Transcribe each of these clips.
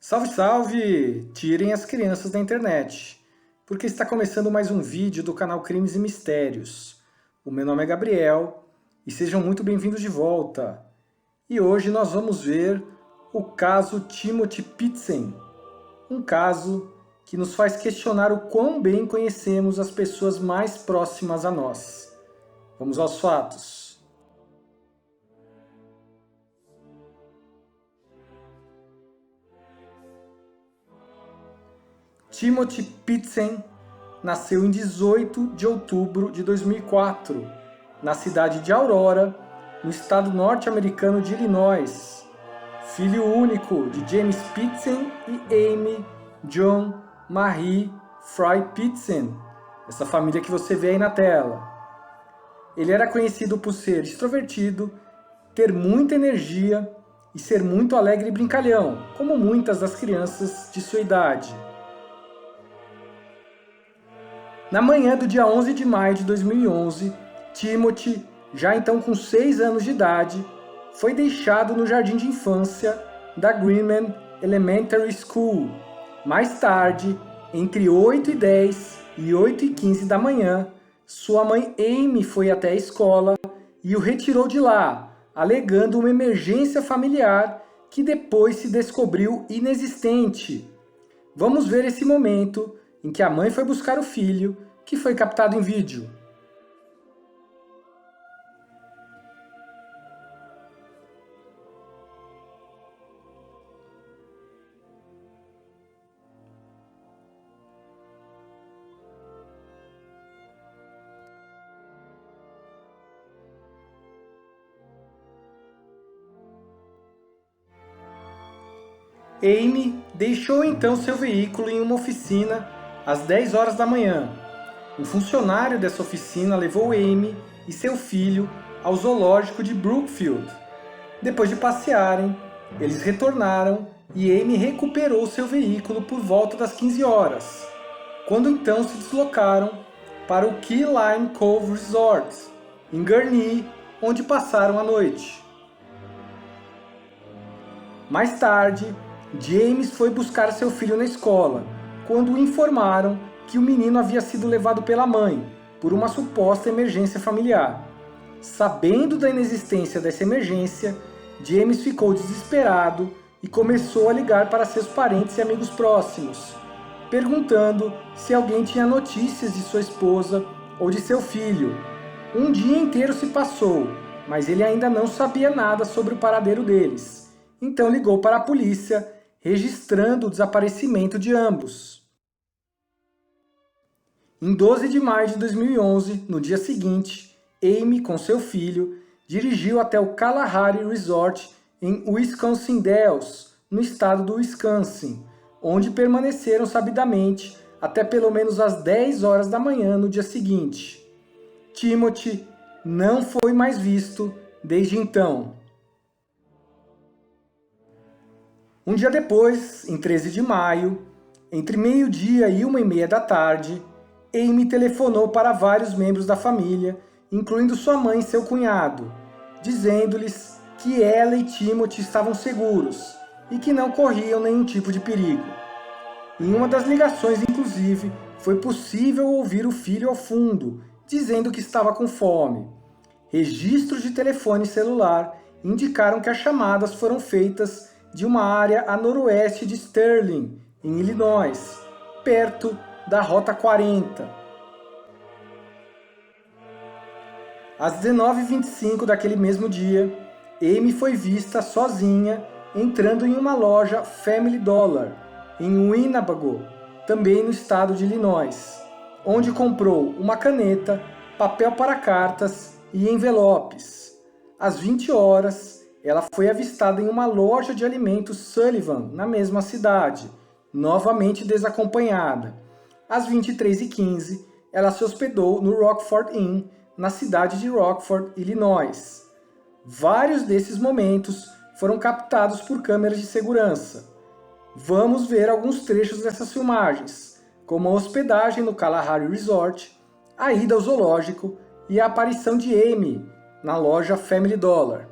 Salve, salve! Tirem as crianças da internet, porque está começando mais um vídeo do canal Crimes e Mistérios. O meu nome é Gabriel e sejam muito bem-vindos de volta. E hoje nós vamos ver o caso Timothy Pitzen, um caso que nos faz questionar o quão bem conhecemos as pessoas mais próximas a nós. Vamos aos fatos. Timothy Pitzen nasceu em 18 de outubro de 2004, na cidade de Aurora, no estado norte-americano de Illinois. Filho único de James Pitzen e Amy John Marie Fry Pitzen, essa família que você vê aí na tela. Ele era conhecido por ser extrovertido, ter muita energia e ser muito alegre e brincalhão, como muitas das crianças de sua idade. Na manhã do dia 11 de maio de 2011, Timothy, já então com 6 anos de idade, foi deixado no jardim de infância da Greenman Elementary School. Mais tarde, entre 8h10 e 8h15 da manhã, sua mãe Amy foi até a escola e o retirou de lá, alegando uma emergência familiar que depois se descobriu inexistente. Vamos ver esse momento em que a mãe foi buscar o filho, que foi captado em vídeo. Amy deixou então seu veículo em uma oficina às 10 horas da manhã. Um funcionário dessa oficina levou Amy e seu filho ao zoológico de Brookfield. Depois de passearem, eles retornaram e Amy recuperou seu veículo por volta das 15 horas, quando então se deslocaram para o Key Lime Cove Resort, em Gurnee, onde passaram a noite. Mais tarde, James foi buscar seu filho na escola, quando o informaram que o menino havia sido levado pela mãe, por uma suposta emergência familiar. Sabendo da inexistência dessa emergência, James ficou desesperado e começou a ligar para seus parentes e amigos próximos, perguntando se alguém tinha notícias de sua esposa ou de seu filho. Um dia inteiro se passou, mas ele ainda não sabia nada sobre o paradeiro deles. Então ligou para a polícia, registrando o desaparecimento de ambos. Em 12 de maio de 2011, no dia seguinte, Amy, com seu filho, dirigiu até o Kalahari Resort em Wisconsin Dells, no estado do Wisconsin, onde permaneceram sabidamente até pelo menos às 10 horas da manhã no dia seguinte. Timothy não foi mais visto desde então. Um dia depois, em 13 de maio, entre meio-dia e 1h30 da tarde, Amy telefonou para vários membros da família, incluindo sua mãe e seu cunhado, dizendo-lhes que ela e Timothy estavam seguros e que não corriam nenhum tipo de perigo. Em uma das ligações, inclusive, foi possível ouvir o filho ao fundo, dizendo que estava com fome. Registros de telefone celular indicaram que as chamadas foram feitas de uma área a noroeste de Sterling, em Illinois, perto da Rota 40. Às 19h25 daquele mesmo dia, Amy foi vista sozinha entrando em uma loja Family Dollar, em Winnebago, também no estado de Illinois, onde comprou uma caneta, papel para cartas e envelopes. Às 20 horas, ela foi avistada em uma loja de alimentos Sullivan, na mesma cidade, novamente desacompanhada. Às 23h15, ela se hospedou no Rockford Inn, na cidade de Rockford, Illinois. Vários desses momentos foram captados por câmeras de segurança. Vamos ver alguns trechos dessas filmagens, como a hospedagem no Kalahari Resort, a ida ao zoológico e a aparição de Amy na loja Family Dollar.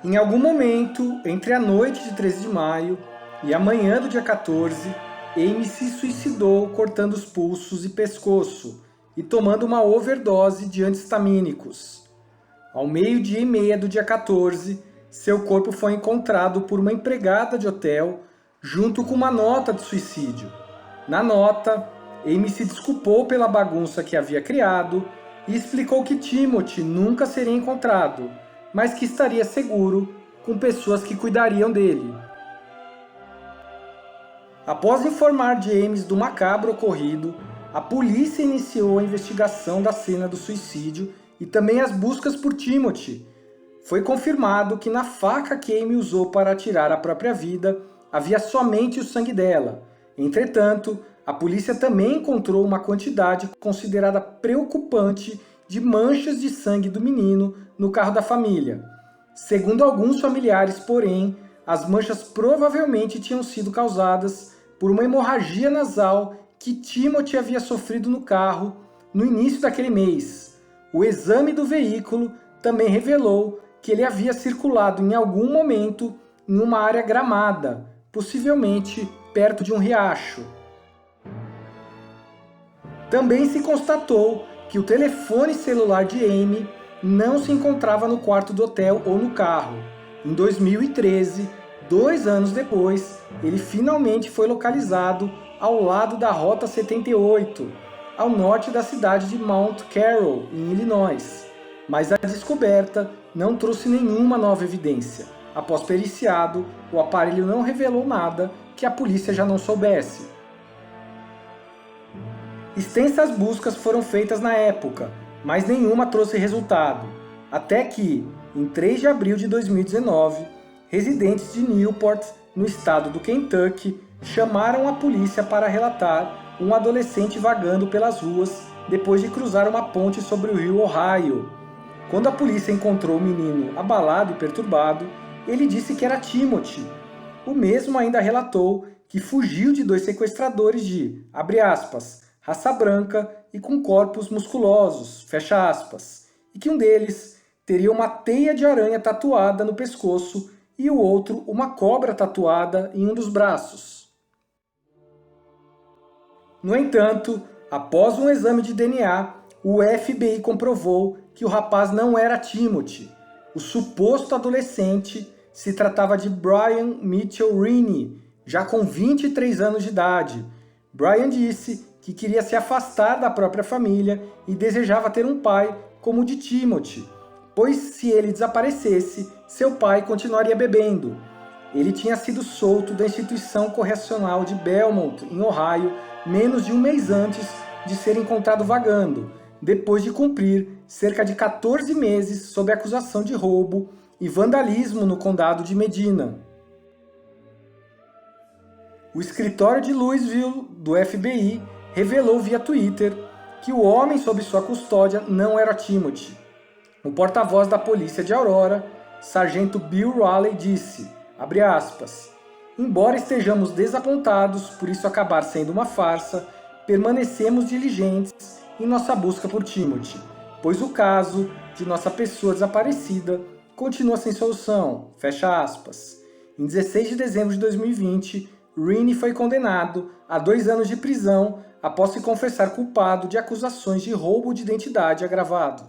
Em algum momento, entre a noite de 13 de maio e a manhã do dia 14, Amy se suicidou cortando os pulsos e pescoço e tomando uma overdose de anti-histamínicos. Ao meio-dia e meia do dia 14, seu corpo foi encontrado por uma empregada de hotel junto com uma nota de suicídio. Na nota, Amy se desculpou pela bagunça que havia criado e explicou que Timothy nunca seria encontrado, mas que estaria seguro com pessoas que cuidariam dele. Após informar James do macabro ocorrido, a polícia iniciou a investigação da cena do suicídio e também as buscas por Timothy. Foi confirmado que na faca que Amy usou para atirar a própria vida, havia somente o sangue dela. Entretanto, a polícia também encontrou uma quantidade considerada preocupante de manchas de sangue do menino no carro da família. Segundo alguns familiares, porém, as manchas provavelmente tinham sido causadas por uma hemorragia nasal que Timothy havia sofrido no carro no início daquele mês. O exame do veículo também revelou que ele havia circulado em algum momento em uma área gramada, possivelmente perto de um riacho. Também se constatou que o telefone celular de Amy não se encontrava no quarto do hotel ou no carro. Em 2013, 2 anos depois, ele finalmente foi localizado ao lado da Rota 78, ao norte da cidade de Mount Carroll, em Illinois. Mas a descoberta não trouxe nenhuma nova evidência. Após periciado, o aparelho não revelou nada que a polícia já não soubesse. Extensas buscas foram feitas na época, mas nenhuma trouxe resultado. Até que, em 3 de abril de 2019, residentes de Newport, no estado do Kentucky, chamaram a polícia para relatar um adolescente vagando pelas ruas depois de cruzar uma ponte sobre o rio Ohio. Quando a polícia encontrou o menino abalado e perturbado, ele disse que era Timothy. O mesmo ainda relatou que fugiu de 2 sequestradores de, abre aspas, raça branca e com corpos musculosos, fecha aspas, e que um deles teria uma teia de aranha tatuada no pescoço e o outro uma cobra tatuada em um dos braços. No entanto, após um exame de DNA, o FBI comprovou que o rapaz não era Timothy. O suposto adolescente se tratava de Brian Mitchell Riney, já com 23 anos de idade. Brian disse que queria se afastar da própria família e desejava ter um pai como o de Timothy, pois se ele desaparecesse, seu pai continuaria bebendo. Ele tinha sido solto da instituição correcional de Belmont, em Ohio, menos de um mês antes de ser encontrado vagando, depois de cumprir cerca de 14 meses sob acusação de roubo e vandalismo no condado de Medina. O escritório de Louisville, do FBI, revelou via Twitter que o homem sob sua custódia não era Timothy. O porta-voz da polícia de Aurora, sargento Bill Raleigh, disse, abre aspas, embora estejamos desapontados por isso acabar sendo uma farsa, permanecemos diligentes em nossa busca por Timothy, pois o caso de nossa pessoa desaparecida continua sem solução, fecha aspas. Em 16 de dezembro de 2020, Riney foi condenado a 2 anos de prisão após se confessar culpado de acusações de roubo de identidade agravado.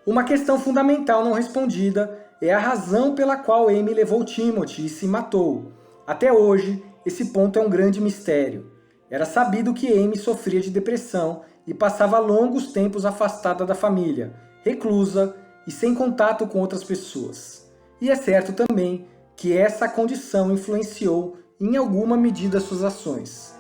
Uma questão fundamental não respondida é a razão pela qual Amy levou Timothy e se matou. Até hoje, esse ponto é um grande mistério. Era sabido que Amy sofria de depressão e passava longos tempos afastada da família, reclusa e sem contato com outras pessoas. E é certo também que essa condição influenciou em alguma medida suas ações.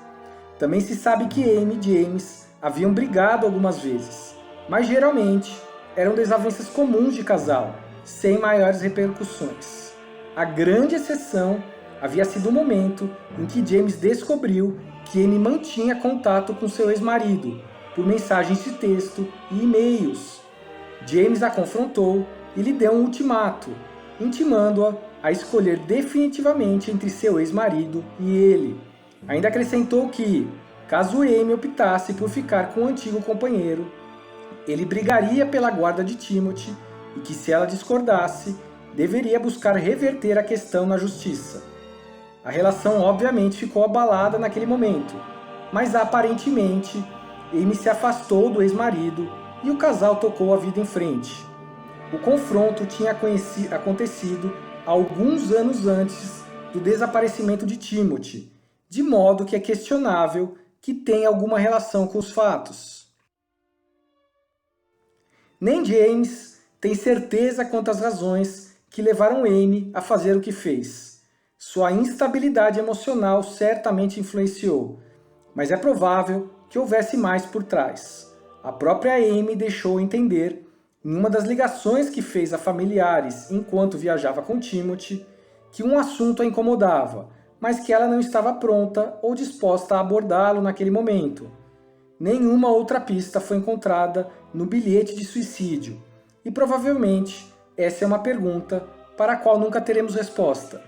Também se sabe que Amy e James haviam brigado algumas vezes, mas geralmente eram desavenças comuns de casal, sem maiores repercussões. A grande exceção havia sido o momento em que James descobriu que Amy mantinha contato com seu ex-marido, por mensagens de texto e e-mails. James a confrontou e lhe deu um ultimato, intimando-a a escolher definitivamente entre seu ex-marido e ele. Ainda acrescentou que, caso Amy optasse por ficar com o antigo companheiro, ele brigaria pela guarda de Timothy e que, se ela discordasse, deveria buscar reverter a questão na justiça. A relação obviamente ficou abalada naquele momento, mas aparentemente Amy se afastou do ex-marido e o casal tocou a vida em frente. O confronto tinha acontecido alguns anos antes do desaparecimento de Timothy, de modo que é questionável que tenha alguma relação com os fatos. Nem James tem certeza quanto às razões que levaram Amy a fazer o que fez. Sua instabilidade emocional certamente influenciou, mas é provável que houvesse mais por trás. A própria Amy deixou entender, em uma das ligações que fez a familiares enquanto viajava com Timothy, que um assunto a incomodava, mas que ela não estava pronta ou disposta a abordá-lo naquele momento. Nenhuma outra pista foi encontrada no bilhete de suicídio, e provavelmente essa é uma pergunta para a qual nunca teremos resposta.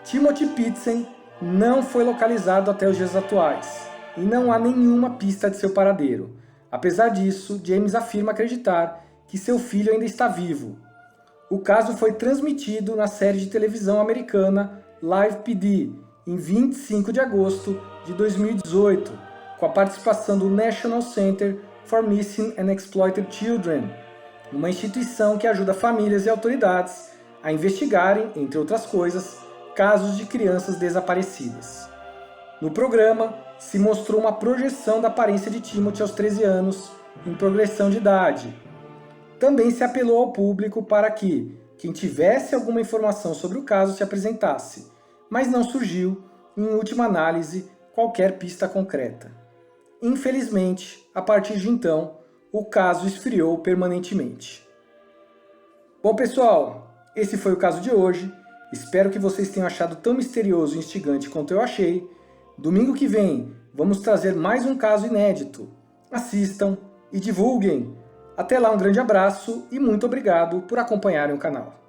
Timothy Pietzen não foi localizado até os dias atuais, e não há nenhuma pista de seu paradeiro. Apesar disso, James afirma acreditar que seu filho ainda está vivo. O caso foi transmitido na série de televisão americana Live PD, em 25 de agosto de 2018, com a participação do National Center for Missing and Exploited Children, uma instituição que ajuda famílias e autoridades a investigarem, entre outras coisas, casos de crianças desaparecidas. No programa, se mostrou uma projeção da aparência de Timothy aos 13 anos, em progressão de idade. Também se apelou ao público para que quem tivesse alguma informação sobre o caso se apresentasse, mas não surgiu, em última análise, qualquer pista concreta. Infelizmente, a partir de então, o caso esfriou permanentemente. Bom, pessoal, esse foi o caso de hoje. Espero que vocês tenham achado tão misterioso e instigante quanto eu achei. Domingo que vem, vamos trazer mais um caso inédito. Assistam e divulguem! Até lá, um grande abraço e muito obrigado por acompanharem o canal.